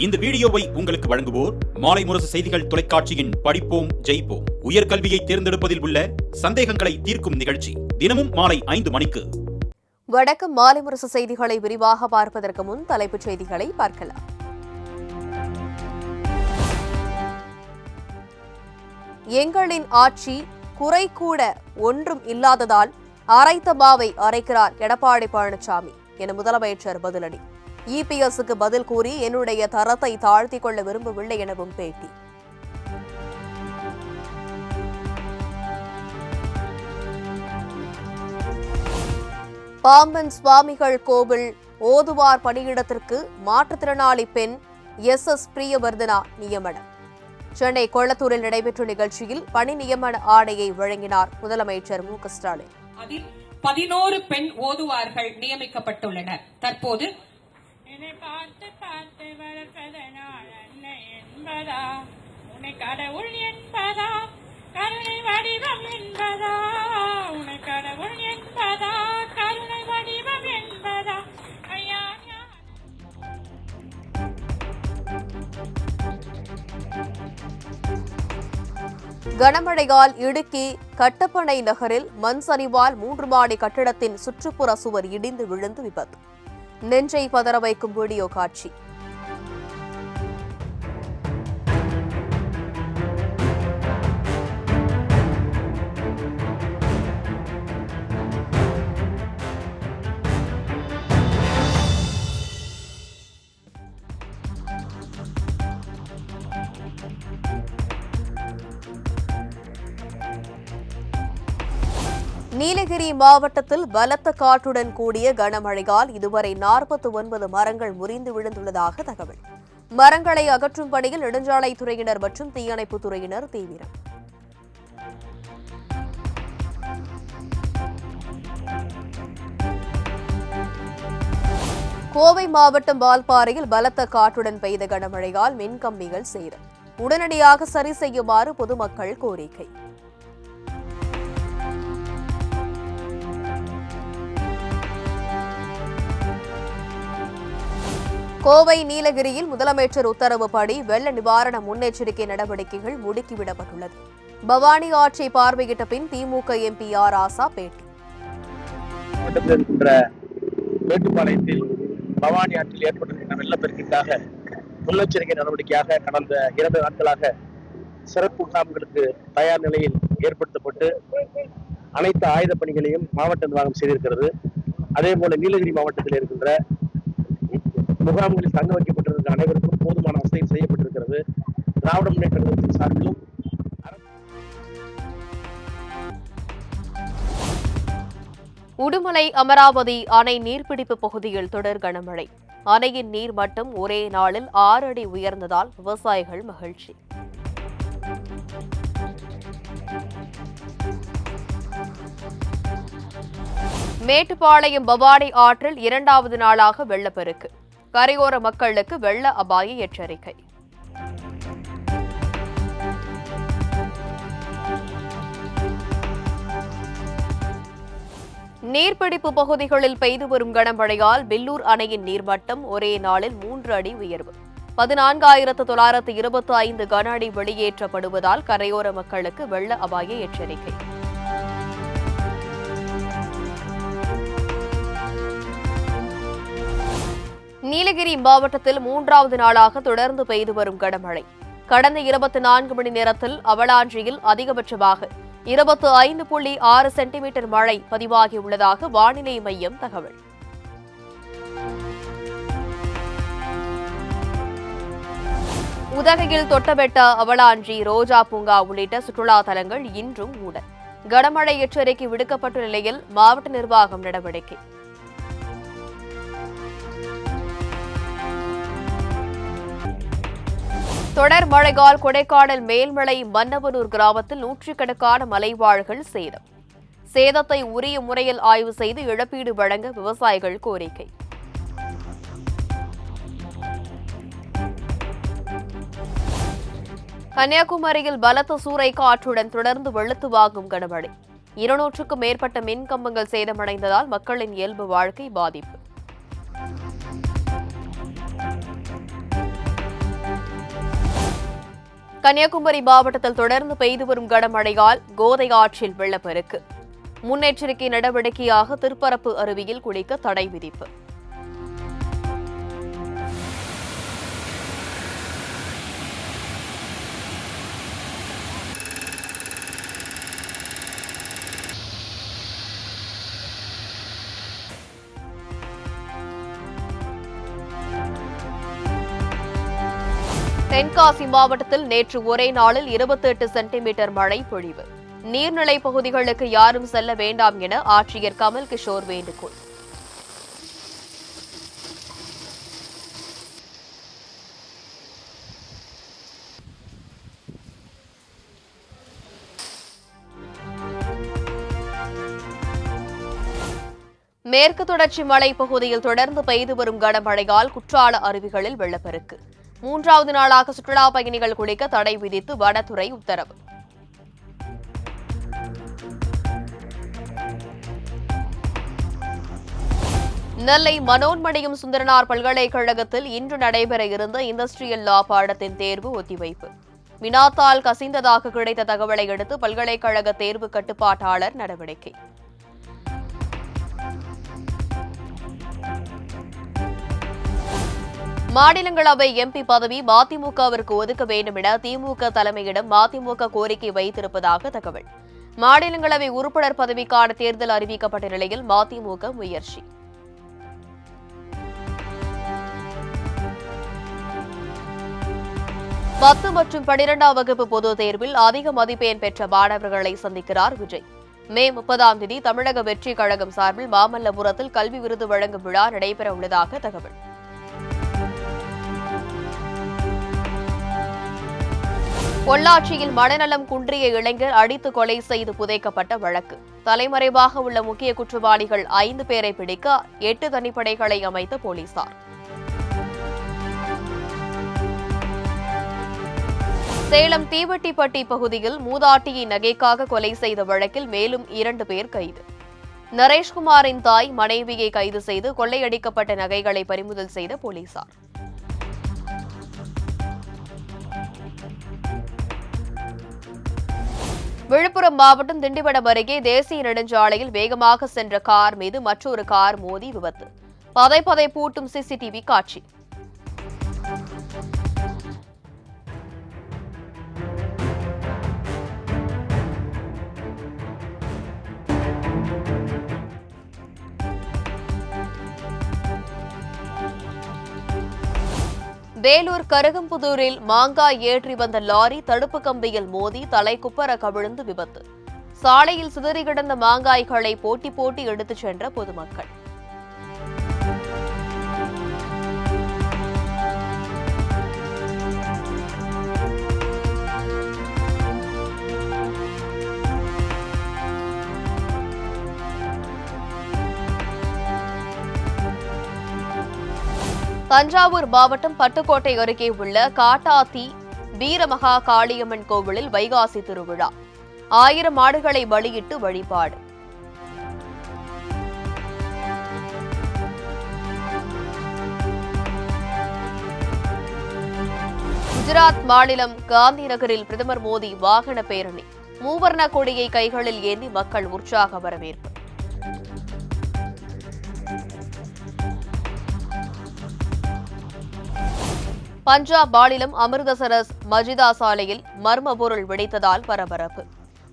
இந்த வீடியோவை உங்களுக்கு வழங்குவோர் மாலை முரசு செய்திகள் தொலைக்காட்சியின் படிப்போம் ஜெயிப்போம் உயர்கல்வியை தேர்ந்தெடுப்பதில் உள்ள சந்தேகங்களை தீர்க்கும் நிகழ்ச்சி தினமும் மாலை 5 மணிக்கு. வணக்கம். மாலை முரசு செய்திகளை விரிவாக பார்ப்பதற்கு முன் தலைப்புச் செய்திகளை பார்க்கலாம். எங்களின் ஆட்சி குறை கூட ஒன்றும் இல்லாததால் அரைத்த மாவை அரைக்கிறார் எடப்பாடி பழனிசாமி என முதலமைச்சர் பதிலடி. இபிஎஸ்க்கு பதில் கூறி என்னுடைய தரத்தை தாழ்த்திக் கொள்ள விரும்பவில்லை எனவும் பேட்டி. பாம்பன் சுவாமிகள் கோவில் ஓதுவார் பணியிடத்திற்கு மாற்றுத்திறனாளி பெண் எஸ் பிரியவர்தனா நியமனம். சென்னை கொளத்தூரில் நடைபெற்ற நிகழ்ச்சியில் பணி நியமன ஆணையை வழங்கினார் முதலமைச்சர் மு க ஸ்டாலின். அதில் 11 பெண் ஓதுவார்கள் நியமிக்கப்பட்டுள்ளனர். தற்போது பார்த்து பார்த்து வளர்ப்பதனால் அன்னை என்பதா, உன்னை கடவுள் என்பதா, கருணை வடிவம் என்பதா, உன்னை கடவுள் என்பதா, கருணை வடிவம் என்பதா, ஐயா. கனமழையால் இடுக்கி கட்டப்பனை நகரில் மண் சரிவால் 3 மாடி கட்டிடத்தின் சுற்றுப்புற சுவர் இடிந்து விழுந்து விபத்து. நெஞ்சை பதற வைக்கும் வீடியோ காட்சி. நீலகிரி மாவட்டத்தில் பலத்த காற்றுடன் கூடிய கனமழையால் இதுவரை 49 மரங்கள் முறிந்து விழுந்துள்ளதாக தகவல். மரங்களை அகற்றும் பணியில் நெடுஞ்சாலைத்துறையினர் மற்றும் தீயணைப்புத் துறையினர் தீவிரம். கோவை மாவட்டம் வால்பாறையில் பலத்த காற்றுடன் பெய்த கனமழையால் மின்கம்பிகள் சேதம். உடனடியாக சரி செய்யுமாறு பொதுமக்கள் கோரிக்கை. கோவை நீலகிரியில் முதலமைச்சர் உத்தரவுப்படி வெள்ள நிவாரண முன்னெச்சரிக்கை நடவடிக்கைகள் முடுக்கிவிடப்பட்டுள்ளது. பவானி ஆற்றை பார்வையிட்ட பின் திமுக எம்பி ஆர் ராசா பேட்டி. மேட்டுப்பாளையத்தில் பவானி ஆற்றில் ஏற்பட்டிருக்கின்ற வெள்ளப்பெருக்கிற்காக முன்னெச்சரிக்கை நடவடிக்கையாக கடந்த 2 நாட்களாக சிறப்பு முகாம்களுக்கு தயார் நிலையில் ஏற்படுத்தப்பட்டு அனைத்து ஆயுத பணிகளையும் மாவட்ட நிர்வாகம் செய்திருக்கிறது. அதே போல நீலகிரி மாவட்டத்தில் இருக்கின்ற முகாம்களில் தங்க வைக்கப்பட்டிருக்கிற அனைவருக்கும் போதுமான வசதி செய்யப்பட்டிருக்கிறது. திராவிட முன்னேற்ற கழகத்தின் சார்பிலும் உடுமலை அமராவதி அணை நீர்பிடிப்பு பகுதியில் தொடர் கனமழை. அணையின் நீர்மட்டம் ஒரே நாளில் 6 அடி உயர்ந்ததால் விவசாயிகள் மகிழ்ச்சி. மேட்டுப்பாளையம் பவானி ஆற்றில் 2வது நாளாக வெள்ளப்பெருக்கு. கரையோர மக்களுக்கு வெள்ள அபாய எச்சரிக்கை. நீர்பிடிப்பு பகுதிகளில் பெய்து வரும் கனமழையால் பில்லூர் அணையின் நீர்மட்டம் ஒரே நாளில் 3 அடி உயர்வு. 14,925 கன அடி வெளியேற்றப்படுவதால் கரையோர மக்களுக்கு வெள்ள அபாய எச்சரிக்கை. நீலகிரி மாவட்டத்தில் 3வது நாளாக தொடர்ந்து பெய்து வரும் கனமழை. கடந்த 24 மணி நேரத்தில் அவலாஞ்சியில் அதிகபட்சமாக 25.6 சென்டிமீட்டர் மழை பதிவாகியுள்ளதாக வானிலை மையம் தகவல். உதகையில் தொட்டபெட்டா, அவலாஞ்சி, ரோஜா பூங்கா உள்ளிட்ட சுற்றுலா தலங்கள் இன்றும் மூடல். கனமழை எச்சரிக்கை விடுக்கப்பட்டுள்ள நிலையில் மாவட்ட நிர்வாகம் நடவடிக்கை. தொடர் மழையால் கொடைக்கானல் மேல்மலை மன்னவனூர் கிராமத்தில் 100கணக்கான மலைவாழ்கள் சேதம். சேதத்தை உரிய முறையில் ஆய்வு செய்து இழப்பீடு வழங்க விவசாயிகள் கோரிக்கை. கன்னியாகுமரியில் பலத்த சூறை காற்றுடன் தொடர்ந்து வெளுத்து வாங்கும் கனமழை. 200க்கும் மேற்பட்ட மின் கம்பங்கள் சேதமடைந்ததால் மக்களின் இயல்பு வாழ்க்கை பாதிப்பு. கன்னியாகுமரி மாவட்டத்தில் தொடர்ந்து பெய்து வரும் கனமழையால் கோதை ஆற்றில் வெள்ளப்பெருக்கு. முன்னெச்சரிக்கை நடவடிக்கையாக திருப்பரப்பு அருவியில் குளிக்க தடை விதிப்பு. தென்காசி மாவட்டத்தில் நேற்று ஒரே நாளில் 28 சென்டிமீட்டர் மழை பொழிவு. நீர்நிலை பகுதிகளுக்கு யாரும் செல்ல வேண்டாம் என ஆட்சியர் கமல் கிஷோர் வேண்டுகோள். மேற்கு தொடர்ச்சி மலை பகுதியில் தொடர்ந்து பெய்து வரும் கனமழையால் குற்றால அருவிகளில் வெள்ளப்பெருக்கு. 3வது நாளாக சுற்றுலா பயணிகள் குளிக்க தடை விதித்து வனத்துறை உத்தரவு. நெல்லை மனோன்மணியம் சுந்தரனார் பல்கலைக்கழகத்தில் இன்று நடைபெற இருந்த இண்டஸ்ட்ரியல் லா பாடத்தின் தேர்வு ஒத்திவைப்பு. வினாத்தாள் கசிந்ததாக கிடைத்த தகவலை அடுத்து பல்கலைக்கழக தேர்வு கட்டுப்பாட்டாளர் நடவடிக்கை. மாநிலங்களவை எம்பி பதவி மதிமுகவிற்கு ஒதுக்க வேண்டும் என திமுக தலைமையிடம் மதிமுக கோரிக்கை வைத்திருப்பதாக தகவல். மாநிலங்களவை உறுப்பினர் பதவிக்கான தேர்தல் அறிவிக்கப்பட்ட நிலையில் மதிமுக முயற்சி. பத்து மற்றும் 12ஆம் வகுப்பு பொதுத் தேர்வில் அதிக மதிப்பெண் பெற்ற மாணவர்களை சந்திக்கிறார் விஜய். மே 30ஆம் தேதி தமிழக வெற்றிக் கழகம் சார்பில் மாமல்லபுரத்தில் கல்வி விருது வழங்கும் விழா நடைபெற உள்ளதாக தகவல். பொள்ளாச்சியில் மனநலம் குன்றிய இளைஞர் அடித்து கொலை செய்து புதைக்கப்பட்ட வழக்கு. தலைமறைவாக உள்ள முக்கிய குற்றவாளிகள் 5 பேரை பிடிக்க 8 தனிப்படைகளை அமைத்த போலீசார். சேலம் தீவட்டிப்பட்டி பகுதியில் மூதாட்டியை நகைக்காக கொலை செய்த வழக்கில் மேலும் 2 பேர் கைது. நரேஷ்குமாரின் தாய் மனைவியை கைது செய்து கொள்ளையடிக்கப்பட்ட நகைகளை பறிமுதல் செய்த போலீசார். விழுப்புரம் மாவட்டம் திண்டிவனம் அருகே தேசிய நெடுஞ்சாலையில் வேகமாக சென்ற கார் மீது மற்றொரு கார் மோதி விபத்து. பதை பூட்டும் சிசிடிவி காட்சி. வேலூர் கருகம்புதூரில் மாங்காய் ஏற்றி வந்த லாரி தடுப்பு கம்பியில் மோதி தலைக்குப்பர கவிழ்ந்து விபத்து. சாலையில் சிதறி கிடந்த மாங்காய்களை போட்டி எடுத்துச் சென்ற பொதுமக்கள். தஞ்சாவூர் மாவட்டம் பட்டுக்கோட்டை அருகே உள்ள காட்டாத்தி வீரமகா காளியம்மன் கோவிலில் வைகாசி திருவிழா. 1000 மாடுகளை பலியிட்டு வழிபாடு. குஜராத் மாநிலம் காந்தி நகரில் பிரதமர் மோடி வாகன பேரணி. மூவர்ண கொடியை கைகளில் ஏந்தி மக்கள் உற்சாக வரவேற்பு. பஞ்சாப் மாநிலம் அமிர்தசரஸ் மஜிதா சாலையில் மர்ம பொருள் வெடித்ததால் பரபரப்பு.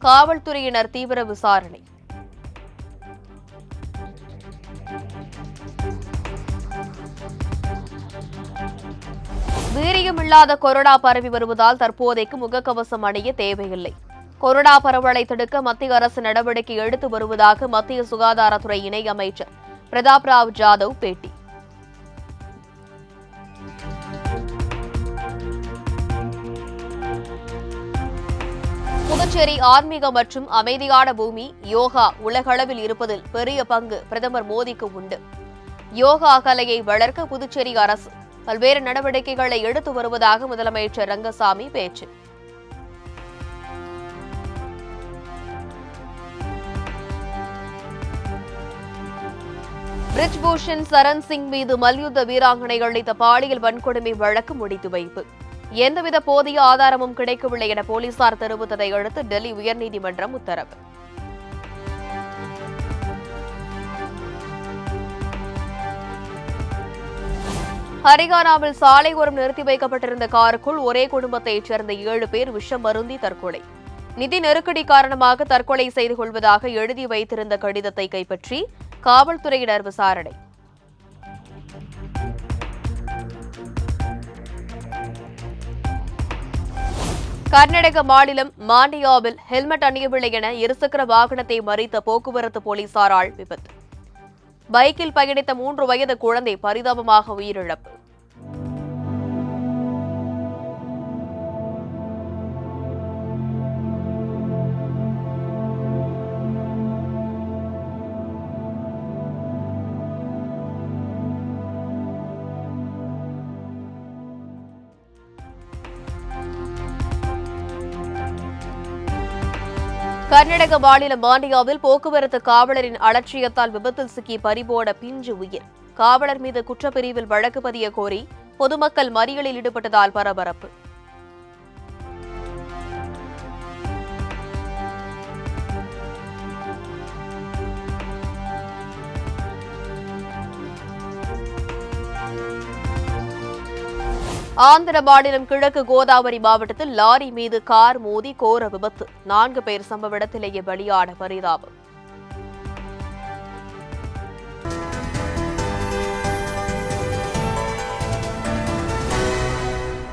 காவல்துறையினர் தீவிர விசாரணை. வீரியமில்லாத கொரோனா பரவி வருவதால் தற்போதைக்கு முகக்கவசம் அணிய தேவையில்லை. கொரோனா பரவலை தடுக்க மத்திய அரசு நடவடிக்கை எடுத்து வருவதாக மத்திய சுகாதாரத்துறை இணை அமைச்சர் பிரதாப் ராவ் ஜாதவ் பேட்டி. புதுச்சேரி ஆன்மீக மற்றும் அமைதியான பூமி. யோகா உலகளவில் இருப்பதில் பெரிய பங்கு பிரதமர் மோடிக்கு உண்டு. யோகா கலையை வளர்க்க புதுச்சேரி அரசு பல்வேறு நடவடிக்கைகளை எடுத்து வருவதாக முதலமைச்சர் ரங்கசாமி பேச்சு. பிரிஜ்பூஷன் சரண் சிங் மீது மல்யுத்த வீராங்கனை அளித்த பாலியல் வன்கொடுமை வழக்கு முடித்து வைப்பு. எந்தவித போதிய ஆதாரமும் கிடைக்கவில்லை என போலீசார் தெரிவித்ததை அடுத்து டெல்லி உயர்நீதிமன்றம் உத்தரவு. ஹரியானாவில் சாலையோரம் நிறுத்தி வைக்கப்பட்டிருந்த காருக்குள் ஒரே குடும்பத்தைச் சேர்ந்த 7 பேர் விஷம் அருந்தி தற்கொலை. நிதி நெருக்கடி காரணமாக தற்கொலை செய்து கொள்வதாக எழுதி வைத்திருந்த கடிதத்தை கைப்பற்றி காவல்துறையினர் விசாரணை. கர்நாடக மாநிலம் மாண்டியாவில் ஹெல்மெட் அணியவில்லை என இருசக்கர வாகனத்தை மறித்த போக்குவரத்து போலீசாரால் விபத்து. பைக்கில் பயணித்த 3 வயது குழந்தை பரிதாபமாக உயிரிழப்பு. கர்நாடக மாநிலம் மாண்டியாவில் போக்குவரத்து காவலரின் அலட்சியத்தால் விபத்தில் சிக்கி பறிபோன பிஞ்சு உயிர். காவலர் மீது குற்றப்பிரிவில் வழக்கு பதிய கோரி பொதுமக்கள் மறியலில் ஈடுபட்டதால் பரபரப்பு. ஆந்திர மாநிலம் கிழக்கு கோதாவரி மாவட்டத்தில் லாரி மீது கார் மோதி கோர விபத்து. 4 பேர் சம்பவ இடத்திலேயே பலியான பரிதாபம்.